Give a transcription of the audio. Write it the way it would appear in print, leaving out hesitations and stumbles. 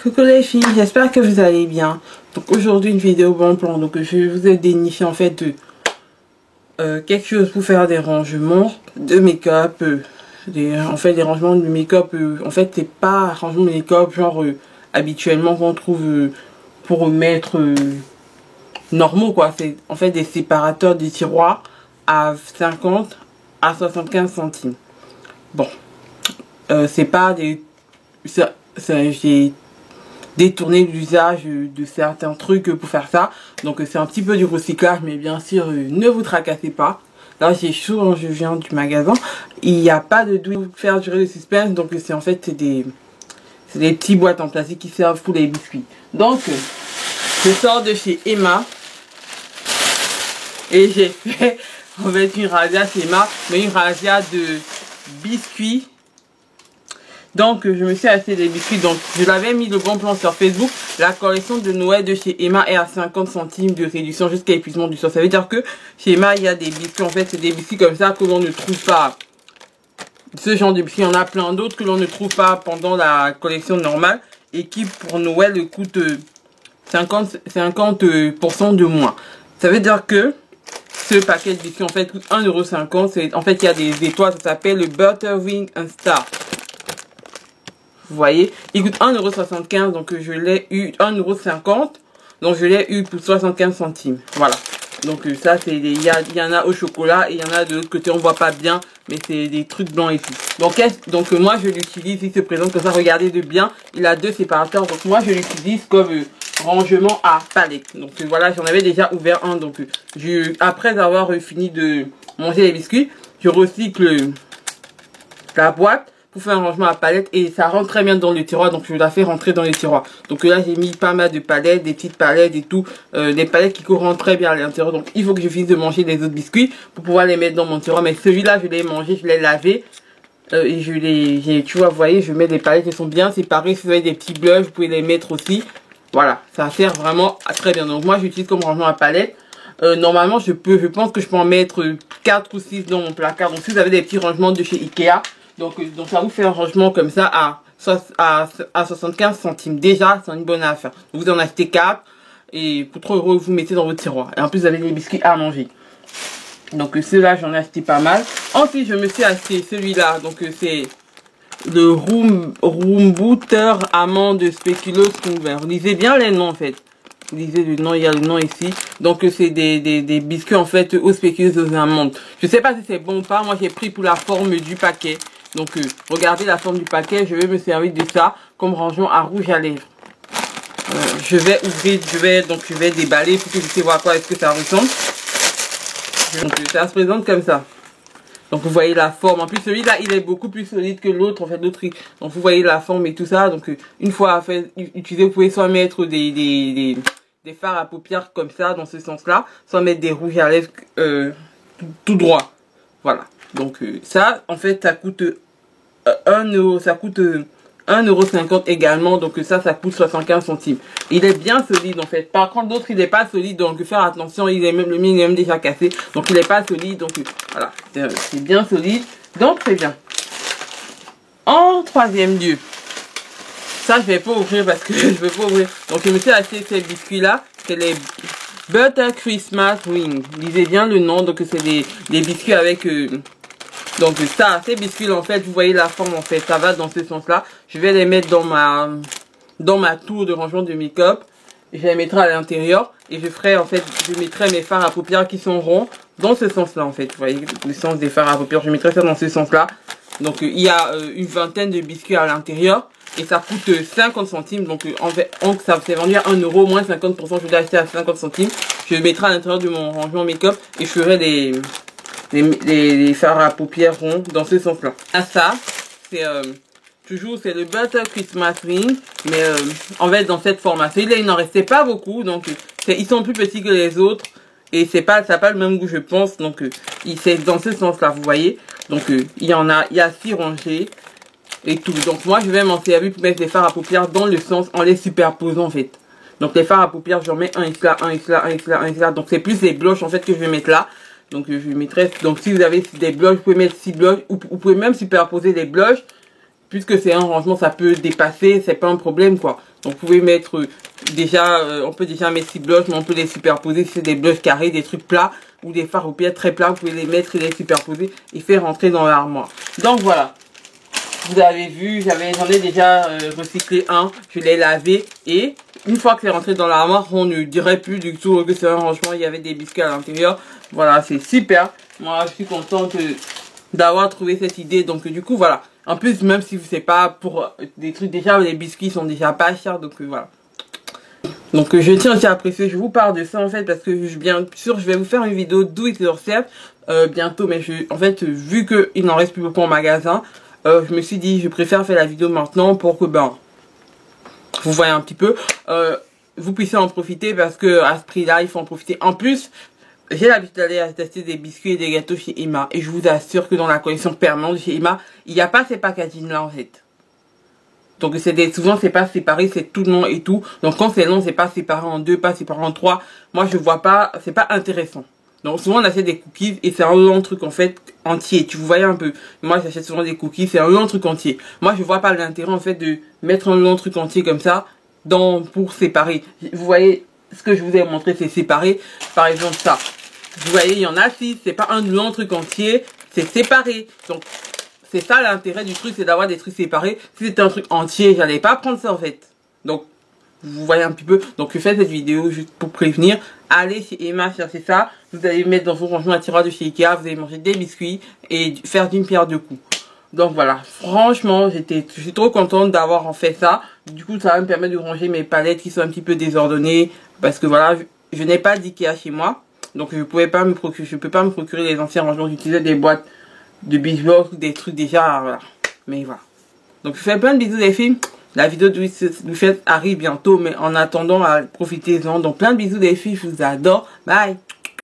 Coucou les filles, j'espère que vous allez bien. Donc aujourd'hui une vidéo bon plan. Donc je vous ai déniché en fait quelque chose pour faire des rangements de make-up. En fait des rangements de make-up. En fait c'est pas un rangement de make-up genre habituellement qu'on trouve pour mettre normaux quoi. C'est en fait des séparateurs du tiroir à 50 à 75 centimes. Bon, c'est pas des... J'ai détourner l'usage de certains trucs pour faire ça, donc c'est un petit peu du recyclage, mais bien sûr ne vous tracassez pas. Là j'ai chaud quand je viens du magasin, il n'y a pas de douille pour faire durer le suspense, donc c'est en fait c'est des petits boîtes en plastique qui servent pour les biscuits. Donc je sors de chez Emma et j'ai fait en fait une razzia chez Emma, mais une razzia de biscuits. Donc je me suis acheté des biscuits, donc je l'avais mis le bon plan sur Facebook. La collection de Noël de chez Emma est à 50 centimes de réduction jusqu'à épuisement du stock. Ça veut dire que chez Emma il y a des biscuits, en fait c'est des biscuits comme ça que l'on ne trouve pas. Ce genre de biscuits, il y en a plein d'autres que l'on ne trouve pas pendant la collection normale et qui pour Noël coûtent 50% de moins. Ça veut dire que ce paquet de biscuits en fait coûte 1,50 €. En fait il y a des étoiles, ça s'appelle le Butterwing and Star. Vous voyez, il coûte 1,75 €, donc je l'ai eu 1,50 €, donc je l'ai eu pour 75 centimes. Voilà. Donc ça c'est il y en a au chocolat et il y en a de l'autre côté, on voit pas bien, mais c'est des trucs blancs et tout. Donc moi je l'utilise, il se présente comme ça, regardez de bien, il a deux séparateurs, donc moi je l'utilise comme rangement à palette. Donc voilà, j'en avais déjà ouvert un, donc après avoir fini de manger les biscuits, je recycle la boîte pour faire un rangement à palette et ça rentre très bien dans le tiroir, donc je la fais rentrer dans les tiroirs. Donc là j'ai mis pas mal de palettes, des petites palettes et tout, des palettes qui rentrent très bien à l'intérieur. Donc il faut que je finisse de manger les autres biscuits pour pouvoir les mettre dans mon tiroir, mais celui-là je l'ai mangé, je l'ai lavé et tu vois, vous voyez, je mets des palettes qui sont bien séparées. Si vous avez des petits blushs, vous pouvez les mettre aussi. Voilà, ça sert vraiment très bien. Donc moi j'utilise comme rangement à palette. Normalement je pense que je peux en mettre 4 ou 6 dans mon placard. Donc si vous avez des petits rangements de chez Ikea, donc ça vous fait un rangement comme ça à 75 centimes. Déjà, c'est une bonne affaire. Vous en achetez 4 et pour 3 €, vous mettez dans votre tiroir. Et en plus, vous avez des biscuits à manger. Donc ceux-là, j'en ai acheté pas mal. Ensuite, je me suis acheté celui-là. Donc c'est le Room Booter Amande Spéculoos Convert. Lisez bien les noms en fait. Lisez le nom, il y a le nom ici. Donc c'est des biscuits en fait aux spéculoos aux amandes. Je sais pas si c'est bon ou pas. Moi, j'ai pris pour la forme du paquet. Donc regardez la forme du paquet, je vais me servir de ça comme rangement à rouge à lèvres. Je vais ouvrir, je vais déballer pour que je sais voir à quoi est-ce que ça ressemble. Donc ça se présente comme ça. Donc vous voyez la forme. En plus celui-là il est beaucoup plus solide que l'autre. En fait l'autre. Donc vous voyez la forme et tout ça. Donc une fois utilisé, vous pouvez soit mettre des fards à paupières comme ça dans ce sens-là, soit mettre des rouges à lèvres tout droit. Voilà. Donc ça en fait ça coûte 1 €, ça coûte 1,50 € également, donc ça coûte 75 centimes. Il est bien solide en fait. Par contre l'autre il n'est pas solide, donc faire attention, il est même le mien est même déjà cassé, donc il n'est pas solide, donc voilà, c'est bien solide, donc c'est bien. En troisième lieu, ça je vais pas ouvrir parce que je veux pas ouvrir. Donc je me suis acheté ces biscuits là, c'est les Butter Christmas Wings. Lisez bien le nom, donc c'est des biscuits avec donc ça, ces biscuits en fait, vous voyez la forme en fait, ça va dans ce sens là. Je vais les mettre dans ma tour de rangement de make-up. Je les mettrai à l'intérieur et je ferai en fait, je mettrai mes fards à paupières qui sont ronds dans ce sens là en fait. Vous voyez le sens des fards à paupières, je mettrai ça dans ce sens là. Donc il y a une vingtaine de biscuits à l'intérieur et ça coûte 50 centimes. Donc ça s'est vendu à 1 €, moins 50%, je l'ai acheté à 50 centimes. Je le mettrai à l'intérieur de mon rangement make-up et je ferai les fards à paupières ronds dans ce sens là. À ça c'est toujours c'est le Butter Christmas Ring, mais en fait dans cette forme là, celui-là il n'en restait pas beaucoup, donc ils sont plus petits que les autres et ça n'a pas le même goût je pense, donc c'est dans ce sens là, vous voyez. Donc il y a 6 rangées et tout. Donc moi je vais m'en servir pour mettre les fards à paupières dans le sens en les superposant en fait. Donc les fards à paupières j'en mets un ici là, un ici là, un ici là, un ici là. Donc c'est plus les blushs en fait que je vais mettre là. Donc je mettrai, donc si vous avez des blushs, vous pouvez mettre 6 blushs, ou vous pouvez même superposer des blushs puisque c'est un rangement, ça peut dépasser, c'est pas un problème quoi. Donc vous pouvez mettre déjà, on peut déjà mettre 6 blushs, mais on peut les superposer si c'est des blushs carrés, des trucs plats ou des fards aux pierres très plats, vous pouvez les mettre et les superposer et faire rentrer dans l'armoire. Donc voilà, vous avez vu, j'en ai déjà recyclé un, je l'ai lavé et une fois que c'est rentré dans l'armoire, on ne dirait plus du tout que c'est un rangement, il y avait des biscuits à l'intérieur. Voilà, c'est super. Moi, je suis contente d'avoir trouvé cette idée. Donc du coup, voilà. En plus, même si c'est pas pour des trucs, déjà les biscuits sont déjà pas chers, donc voilà. Donc je tiens aussi à apprécier, je vous parle de ça en fait parce que bien sûr je vais vous faire une vidéo do it yourself bientôt, mais en fait vu qu'il n'en reste plus beaucoup en magasin, je me suis dit je préfère faire la vidéo maintenant pour que vous voyez un petit peu, vous puissiez en profiter parce que à ce prix là il faut en profiter. En plus j'ai l'habitude d'aller tester des biscuits et des gâteaux chez Emma et je vous assure que dans la collection permanente de chez Emma il n'y a pas ces packaging là en fait. Donc souvent c'est pas séparé, c'est tout long et tout. Donc quand c'est long, c'est pas séparé en deux, pas séparé en trois. Moi je vois pas, c'est pas intéressant. Donc souvent on achète des cookies et c'est un long truc en fait entier. Tu vous voyez un peu. Moi j'achète souvent des cookies, c'est un long truc entier. Moi je vois pas l'intérêt en fait de mettre un long truc entier comme ça pour séparer. Vous voyez ce que je vous ai montré, c'est séparé. Par exemple ça. Vous voyez, il y en a 6, c'est pas un long truc entier, c'est séparé. Donc c'est ça l'intérêt du truc, c'est d'avoir des trucs séparés. Si c'était un truc entier, j'allais pas prendre ça en fait. Donc, vous voyez un petit peu. Donc, je fais cette vidéo juste pour prévenir. Allez chez Emma chercher ça. Vous allez mettre dans vos rangements à tiroir de chez Ikea. Vous allez manger des biscuits et faire d'une pierre deux coups. Donc voilà, franchement, je suis trop contente d'avoir en fait ça. Du coup, ça va me permettre de ranger mes palettes qui sont un petit peu désordonnées. Parce que voilà, je n'ai pas d'Ikea chez moi. Donc, je peux pas me procurer les anciens rangements. J'utilisais des boîtes de bijoux, des trucs déjà, voilà. Mais voilà. Donc je fais plein de bisous les filles. La vidéo de Louisette arrive bientôt, mais en attendant, profitez-en. Donc plein de bisous les filles, je vous adore. Bye.